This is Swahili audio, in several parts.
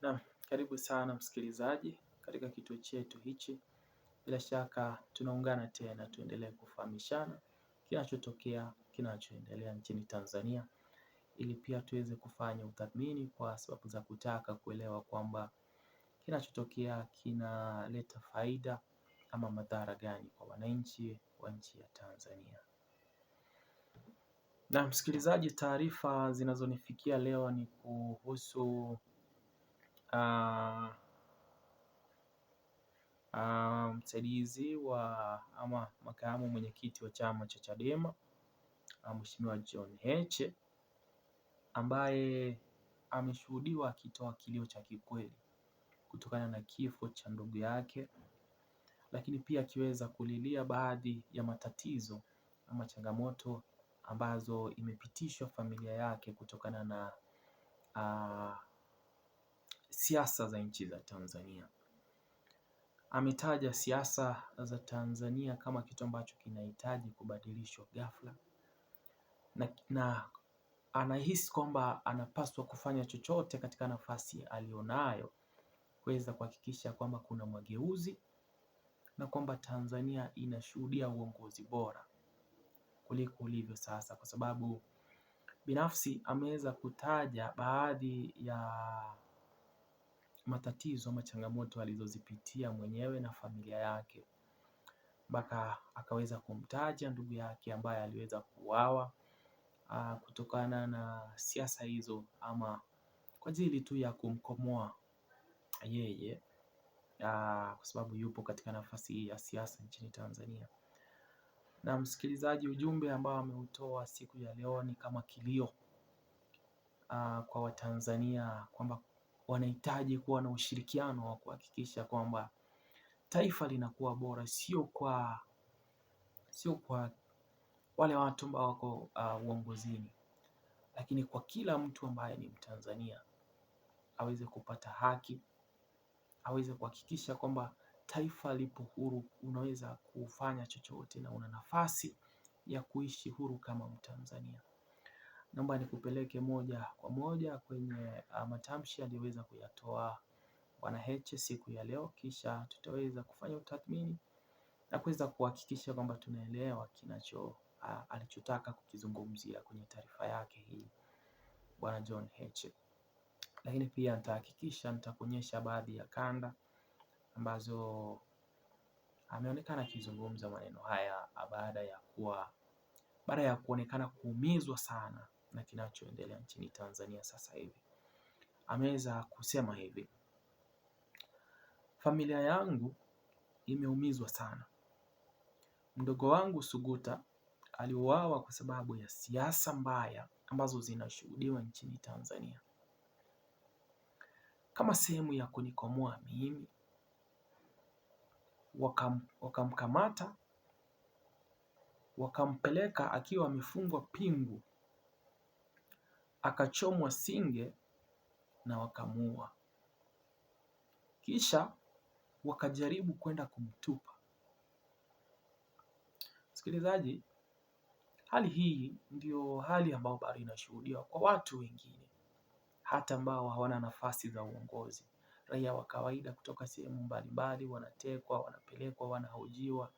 Naam, karibu sana msikilizaji katika kituo chetu hichi. Bila shaka tunaungana tena tuendelee kufahamishana kinachotokea, kinachoendelea nchini Tanzania, ili pia tuweze kufanya utathmini kwa sababu za kutaka kuelewa kwamba kinachotokea kinaleta faida ama madhara gani kwa wananchi wa nchi ya Tanzania. Na msikilizaji, taarifa zinazonifikia leo ni kuhusu msaidizi wa ama makamu mwenyekiti wa chama cha Chadema Mheshimiwa John Heche, ambaye ameshuhudiwa akitoa kilio cha kikweli kutokana na kifo cha ndugu yake, lakini pia akiweza kulilia baadhi ya matatizo ama changamoto ambazo imepitishwa familia yake kutokana na siasa za nchi za Tanzania. Ametaja siasa za Tanzania kama kitu ambacho kinahitaji kubadilishwa ghafla, na anahisi kwamba anapaswa kufanya chochote katika nafasi alionayo kuweza kuhakikisha kwamba kuna mageuzi na kwamba Tanzania inashuhudia uongozi bora kuliko ulivyo sasa, kwa sababu binafsi ameweza kutaja baadhi ya matatizo ama changamoto alizozipitia mwenyewe na familia yake, mpaka akaweza kumtaja ndugu yake ambaye aliweza kuuawa kutokana na siasa hizo, ama kwa ajili tu ya kumkomoa yeye kwa sababu yupo katika nafasi hii ya siasa nchini Tanzania. Na msikilizaji, ujumbe ambao ameutoa siku ya leo ni kama kilio kwa Watanzania kwamba wanahitaji kuwa na ushirikiano wa kuhakikisha kwamba taifa linakuwa bora, sio kwa wale watu ambao wako uongozini, lakini kwa kila mtu ambaye ni Mtanzania aweze kupata haki, aweze kuhakikisha kwamba taifa lipo huru, unaweza kufanya chochote na una nafasi ya kuishi huru kama Mtanzania. Naomba nikupeleke moja kwa moja kwenye matamshi aliyoweza kuyatoa Bwana Heche siku ya leo, kisha tutaweza kufanya utathmini na kuweza kuhakikisha kwamba tunaelewa alichotaka kukizungumzia kwenye taarifa yake hii Bwana John Heche. Lakini pia nitahakikisha nitakuonyesha baadhi ya kanda ambazo ameonekana akizungumza maneno haya baada ya kuonekana kuumizwa sana na kinachoendelea nchini Tanzania sasa hivi. Ameweza kusema hivi: familia yangu imeumizwa sana. Mdogo wangu Suguta aliuawa kwa sababu ya siasa mbaya ambazo zinashuhudiwa nchini Tanzania. Kama sehemu ya kunikomoa mimi, wakamkamata, wakampeleka akiwa amefungwa pingu, akachomwa singe na wakamuua. Kisha wakajaribu kwenda kumtupa. Msikilizaji, hali hii ndio hali ambayo bado inashuhudiwa kwa watu wengine, hata ambao hawana nafasi za uongozi. Raia wa kawaida kutoka sehemu mbalimbali wanatekwa, wanapelekwa, wanahojiwa.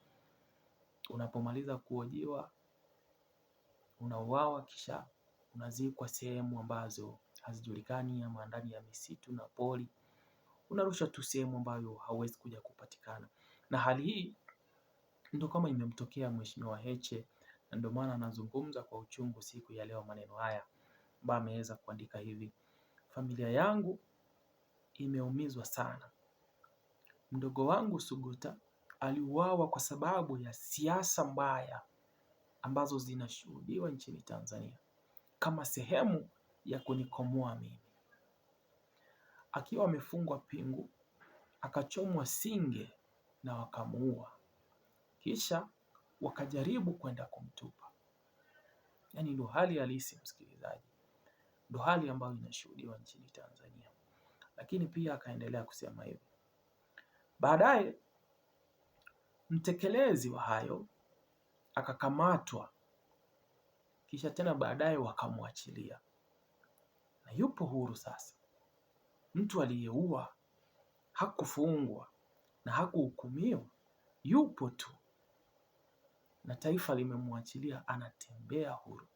Unapomaliza kuhojiwa, unauawa, kisha unazikwa sehemu ambazo hazijulikani, ama ndani ya misitu na pori. Unarushwa tu sehemu ambayo hauwezi kuja kupatikana. Na hali hii ndio kama imemtokea Mheshimiwa Heche, na ndio maana anazungumza kwa uchungu siku ya leo maneno haya, ambaye ameweza kuandika hivi: familia yangu imeumizwa sana. Mdogo wangu Suguta aliuawa kwa sababu ya siasa mbaya ambazo zinashuhudiwa nchini Tanzania, kama sehemu ya kunikomoa mimi. Akiwa amefungwa pingu, akachomwa singe na wakamuua, kisha wakajaribu kwenda kumtupa. Yaani ndio hali halisi, msikilizaji, ndio hali ambayo inashuhudiwa nchini Tanzania. Lakini pia akaendelea kusema hivi: baadaye mtekelezi wa hayo akakamatwa, kisha tena baadaye wakamwachilia na yupo huru sasa. mtu aliyeua hakufungwa na hakuhukumiwa, yupo tu na taifa limemwachilia, anatembea huru.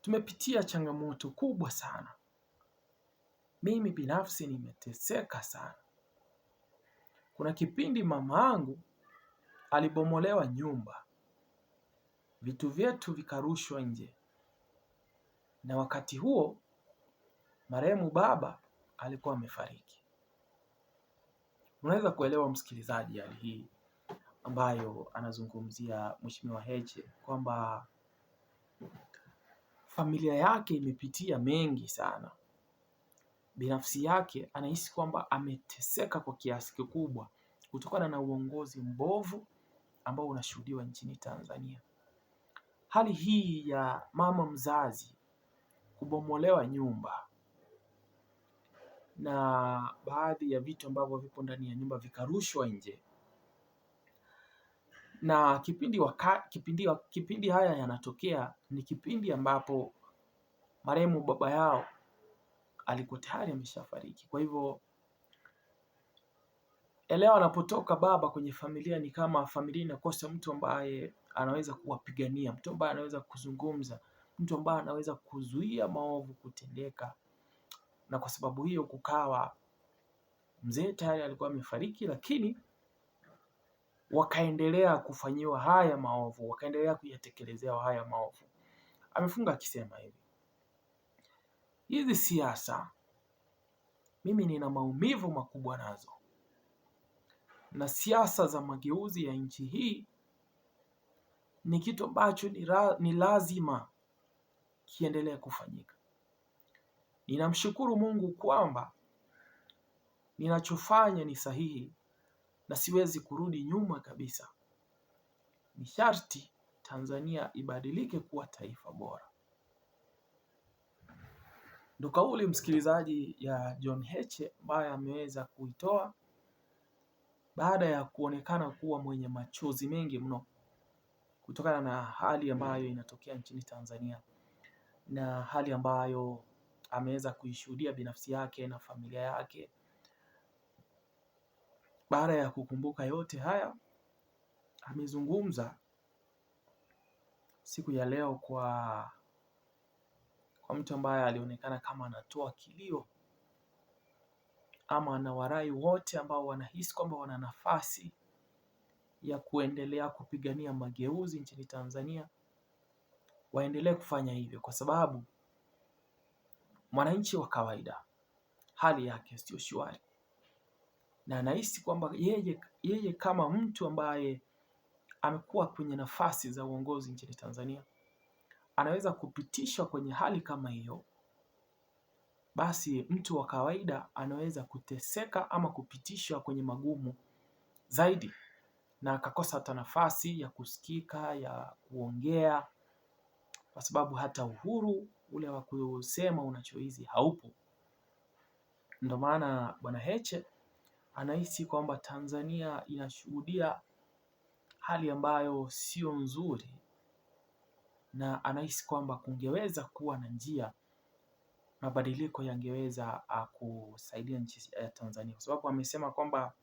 Tumepitia changamoto kubwa sana. Mimi binafsi nimeteseka sana. Kuna kipindi mama yangu alibomolewa nyumba, vitu vyetu vikarushwa nje, na wakati huo marehemu baba alikuwa amefariki. Unaweza kuelewa msikilizaji, hali hii ambayo anazungumzia Mheshimiwa Heche, kwamba familia yake imepitia mengi sana. Binafsi yake anahisi kwamba ameteseka kwa kiasi kikubwa kutokana na uongozi mbovu ambao unashuhudiwa nchini Tanzania. Hali hii ya mama mzazi kubomolewa nyumba na baadhi ya vitu ambavyo vipo ndani ya nyumba vikarushwa nje, na kipindi haya yanatokea ni kipindi ambapo marehemu baba yao alikuwa tayari ameshafariki. Kwa hivyo elewa, anapotoka baba kwenye familia ni kama familia inakosa mtu ambaye anaweza kuwapigania, mtu ambaye anaweza kuzungumza, mtu ambaye anaweza kuzuia maovu kutendeka. Na kwa sababu hiyo kukawa mzee tayari alikuwa amefariki, lakini wakaendelea kufanyiwa haya maovu, wakaendelea kuyatekelezea haya maovu. Amefunga akisema hivi: hizi siasa mimi nina maumivu makubwa nazo, na siasa za mageuzi ya nchi hii ni kitu ambacho ni lazima kiendelee kufanyika. Ninamshukuru Mungu kwamba ninachofanya ni sahihi na siwezi kurudi nyuma kabisa. Ni sharti Tanzania ibadilike kuwa taifa bora. Ndo kauli, msikilizaji, ya John Heche ambaye ameweza kuitoa baada ya kuonekana kuwa mwenye machozi mengi mno kutokana na hali ambayo inatokea nchini Tanzania na hali ambayo ameweza kuishuhudia binafsi yake na familia yake. Baada ya kukumbuka yote haya, amezungumza siku ya leo kwa mtu ambaye alionekana kama anatoa kilio ama anawarai wote ambao wanahisi kwamba wana nafasi ya kuendelea kupigania mageuzi nchini Tanzania waendelee kufanya hivyo, kwa sababu mwananchi wa kawaida hali yake sio shwari, na anahisi kwamba yeye kama mtu ambaye amekuwa kwenye nafasi za uongozi nchini Tanzania anaweza kupitishwa kwenye hali kama hiyo, basi mtu wa kawaida anaweza kuteseka ama kupitishwa kwenye magumu zaidi, na akakosa hata nafasi ya kusikika, ya kuongea, kwa sababu hata uhuru ule wa kusema unachohisi haupo. Ndio maana Bwana Heche anahisi kwamba Tanzania inashuhudia hali ambayo sio nzuri, na anahisi kwamba kungeweza kuwa na njia, mabadiliko yangeweza kusaidia nchi ya Tanzania, kwa sababu amesema kwamba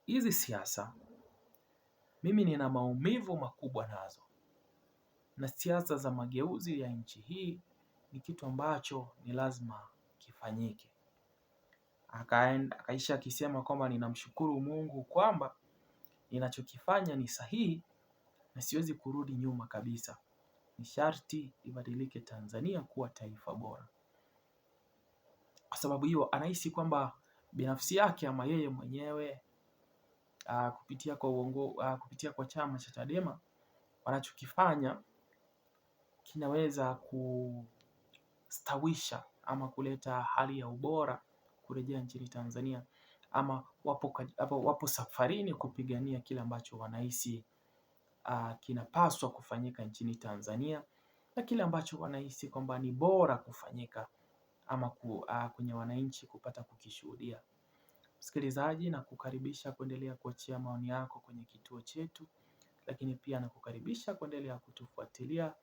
hizi siasa mimi nina maumivu makubwa nazo, na siasa za mageuzi ya nchi hii ni kitu ambacho ni lazima kifanyike. Akaisha akisema kwamba ninamshukuru Mungu kwamba ninachokifanya ni sahihi na siwezi kurudi nyuma kabisa. Ni sharti ibadilike Tanzania kuwa taifa bora. Kwa sababu hiyo anahisi kwamba binafsi yake ama yeye mwenyewe kupitia kwa chama cha Chadema wanachokifanya kinaweza kustawisha ama kuleta hali ya ubora kurejea nchini Tanzania, ama wapo safarini kupigania kile ambacho wanahisi kinapaswa kufanyika nchini Tanzania, na kile ambacho wanahisi kwamba ni bora kufanyika ama kwenye wananchi kupata kukishuhudia. Msikilizaji, na kukaribisha kuendelea kuachia maoni yako kwenye kituo chetu, lakini pia na kukaribisha kuendelea kutufuatilia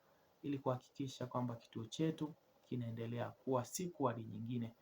ili kuhakikisha kwamba kituo chetu kinaendelea kuwa siku hadi nyingine